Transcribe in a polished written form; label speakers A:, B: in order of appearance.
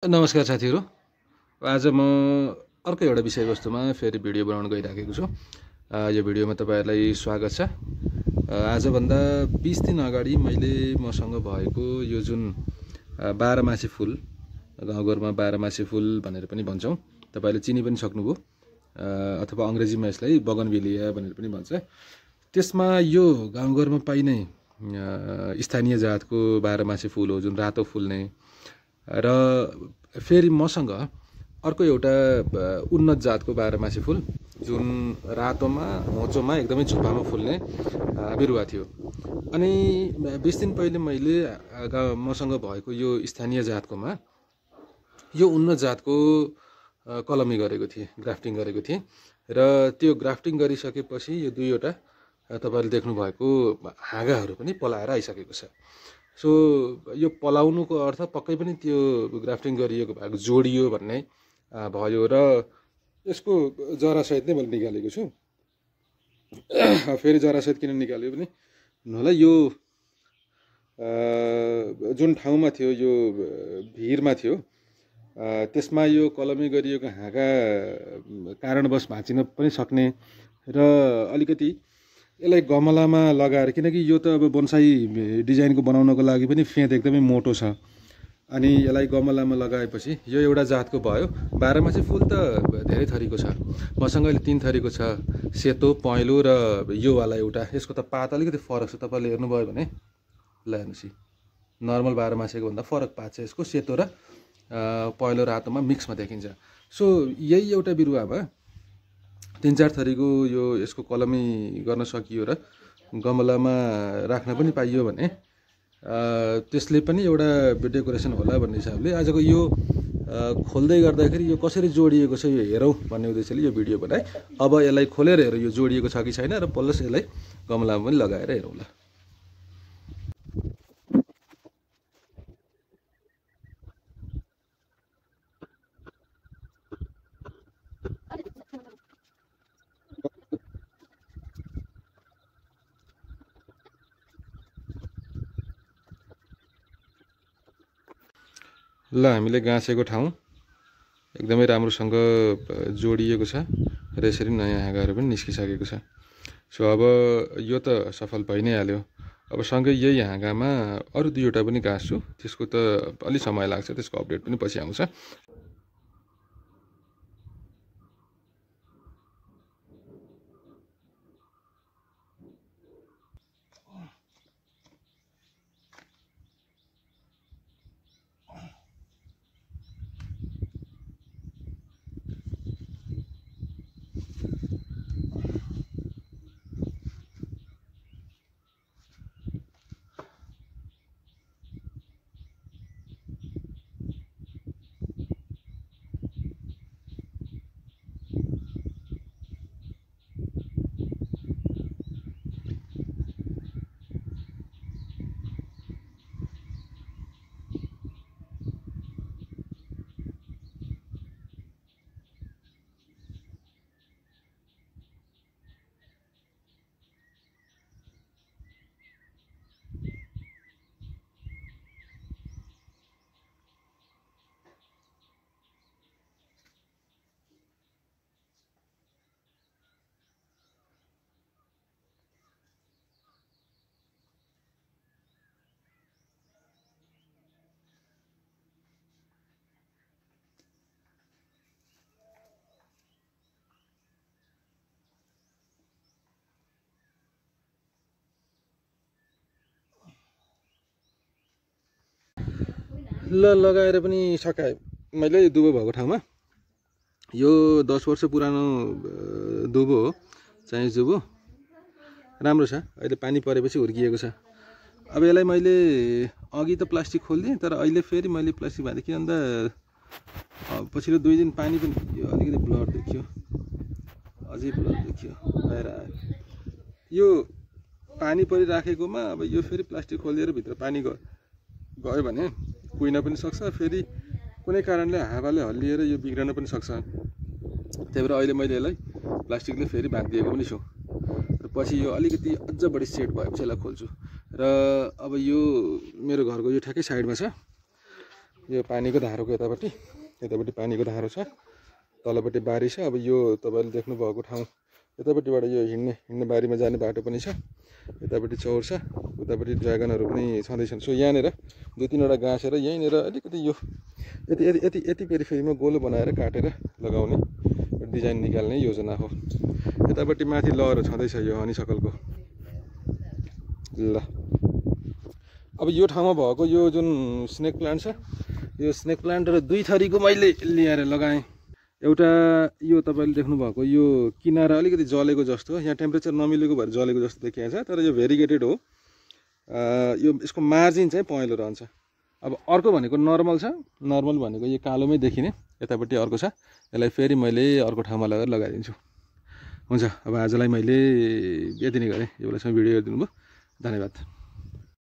A: नमस्कार साथीहरू। आज म अर्को एउटा विषयवस्तुमा फेरि भिडियो बनाउन गइराखेको छु। यो भिडियोमा तपाईहरुलाई स्वागत छ। आजभन्दा 20 दिन अगाडि मैले मसँग भएको यो जुन बाह्रमासे फूल, गाउँघरमा बाह्रमासे फूल भनेर पनि भन्छौं, तपाईले चिनि पनि सक्नुभयो, अथवा अंग्रेजीमा यसलाई बगनभिलिया भनेर पनि भन्छ। त्यसमा यो गाउँघरमा पाइने स्थानीय जातको बाह्रमासे फूल हो, जुन रातो फुल्ने। र फेरि मसँग अर्को एउटा उन्नत जातको बाह्रमासे फूल, जुन रातोमा होचोमा एकदमै झुप्पामा फुल्ने बिरुवा थियो। अनि 20 दिन पहिले मैले मसँग भएको यो स्थानीय जातकोमा यो उन्नत जातको कलमी गरेको थिएँ, ग्राफ्टिङ गरेको थिएँ। र त्यो ग्राफ्टिङ गरिसकेपछि यो दुईवटा तपाईले देख्नु भएको हाँगाहरू पनि पलाएर आइसकेको छ। सो यो पलाउनुको अर्थ पक्कै पनि त्यो ग्राफ्टिङ गरिएको भएको जोडियो भन्ने भयो। र यसको जरासहित नै मैले निकालेको छु। फेरि जरासहित किन निकाल्यो भने होला, यो जुन ठाउँमा थियो, यो भिरमा थियो, त्यसमा यो कलमी गरिएको हाँगा कारणवश भाँचिन पनि सक्ने र अलिकति यसलाई गमलामा लगाएर, किनकि यो त अब बोनसाई डिजाइनको बनाउनको लागि पनि फेद एकदमै मोटो छ। अनि यसलाई गमलामा लगाएपछि यो एउटा जातको भयो। बाह्रमासे फूल त धेरै थरीको छ। मसँग अहिले 3 थरीको छ, सेतो, पहेँलो र यो वाला एउटा। यसको त पात अलिकति फरक छ, तपाईले हेर्नुभयो भने ल हेर्नुस्, नर्मल बाह्रमासेको भन्दा फरक पात छ यसको, सेतो र पहेँलो रातोमा मिक्समा देखिन्छ। सो यही एउटा बिरुवामा 3-4 थरीको यो यसको कलमी गर्न सकियो र गमलामा राख्न पनि पाइयो भने त्यसले पनि एउटा डेकोरेसन होला भन्ने हिसाबले आजको यो खोल्दै गर्दाखेरि यो कसरी जोडिएको छ यो हेरौँ भन्ने उद्देश्यले यो भिडियो बनाए। अब यसलाई खोलेर हेरौँ यो जोडिएको छ कि छैन, र प्लस यसलाई गमलामा पनि लगाएर हेरौँ ल। ल हामीले गाँसेको ठाउँ एकदमै राम्रोसँग जोडिएको छ र यसरी नयाँ हाँगाहरू पनि निस्किसकेको छ। सो अब यो त सफल भइ नै हाल्यो। अब सँगै यही हाँगामा अरु दुईवटा पनि गाँस्छु, त्यसको त अलि समय लाग्छ, त्यसको अपडेट पनि पछि आउँछ। ल लगाएर पनि सकाएँ मैले दुबो भएको ठाउँमा। यो 10 वर्ष पुरानो दुबो हो, चाइनिज दुबो, राम्रो छ। अहिले पानी परेपछि हुर्किएको छ। अब यसलाई मैले अघि त प्लास्टिक खोल्दिएँ, तर अहिले फेरि मैले प्लास्टिक बाँधेँ। किन भन्दा पछिल्लो 2 दिन पानी पनि, यो अलिकति ब्लड देखियो, अझै ब्लड देखियो बाहिर आयो। यो पानी परिराखेकोमा अब यो फेरि प्लास्टिक खोलिदिएर भित्र पानी गयो भने कुहिन पनि सक्छ, फेरि कुनै कारणले हावाले हल्लिएर यो बिग्रन पनि सक्छ। त्यही भएर अहिले मैले यसलाई प्लास्टिकले फेरि बाँधिदिएको पनि छु। र पछि यो अलिकति अझ बढी सेट भएपछि यसलाई खोल्छु। र अब यो मेरो घरको यो ठ्याक्कै साइडमा छ। यो पानीको धारोको यतापट्टि पानीको धारो छ, तलपट्टि बारी छ। अब यो तपाईँले देख्नुभएको ठाउँ यतापट्टिबाट यो हिँड्ने बारीमा जाने बाटो पनि छ, यतापट्टि चौर छ, उतापट्टि ड्रागनहरू पनि छँदैछन्। सो यहाँनिर 2-3वटा गाँसेर यहीँनिर अलिकति यो यति पेरिफेरीमा गोलो बनाएर काटेर लगाउने डिजाइन निकाल्ने योजना हो। यतापट्टि माथि लहरो छँदैछ यो हनीसकलको। ल अब यो ठाउँमा भएको यो जुन स्नेक प्लान्ट छ, यो स्नेक प्लान्टहरू 2 थरीको मैले ल्याएर लगाएँ। एउटा यो तपाईँले देख्नुभएको यो किनारा अलिकति जलेको जस्तो, यहाँ टेम्परेचर नमिलेको भएर जलेको जस्तो देखिएको छ, तर यो भेरिगेटेड हो। यो यसको मार्जिन चाहिँ पहेँलो रहन्छ। अब अर्को भनेको नर्मल छ, नर्मल भनेको यो कालोमै देखिने, यतापट्टि अर्को छ। यसलाई फेरि मैले अर्को ठाउँमा लगेर लगाइदिन्छु। हुन्छ, अब आजलाई मैले यति नै गरेँ। यो बेलासम्म भिडियो हेरिदिनु भयो, धन्यवाद।